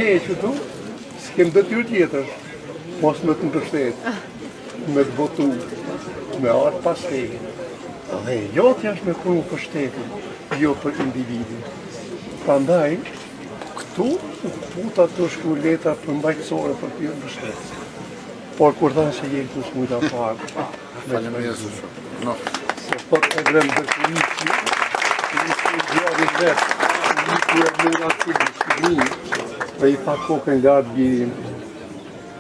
E qëtu, s'kem detyrë tjetër, mos me të mbështet, me të votu, me artë pas teje. Dhe jotja është me punu për shtetin, jo për individin. Prandaj, këtu u puta të shku letra për mbajtësore për të mbështet. Por kur thanë se je këtu s'mujta farë. Faleminderit shumë. Se për e vrem dërkënici, i gjarin vetë, i e mura të shkëdrinjë, dhe i tha kokën lartë birin,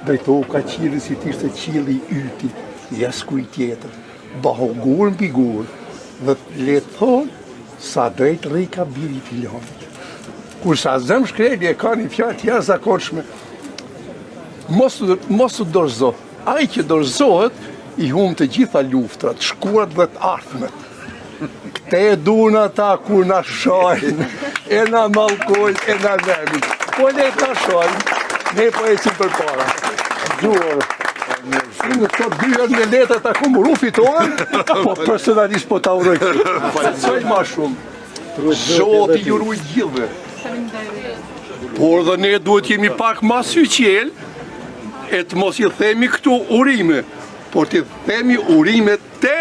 drejtohu ka qili si tishte qili yti, jas kuj tjetër, baho gurën pi gurën, dhe le të thonë, sa drejt rejka biri filonit. Kur sa zëm shkreli e ka një fjallë tja zakonshme, mos u dorëzo. Ai që dorëzohet, i hum të gjitha luftrat, shkurat dhe të ardhmet. Këte e duen ata kur na shojnë, e na mallkojnë, e na lëmin. Po le të na shojnë, ne po ecim për para. Gjuhër. Në këto 2 herë me letra ta kumuru fitohen, po personalisht po ta uroj. Soj ma shumë. Zoti ju ruaj gjithëve. Por dhe ne duhet jemi pak ma syqel, e të mos i themi këtu urime, por të themi urime te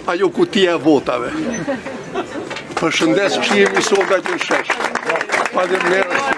ajo kutia e votave. Përshëndes që jemi sogat në shesh. Faleminderit.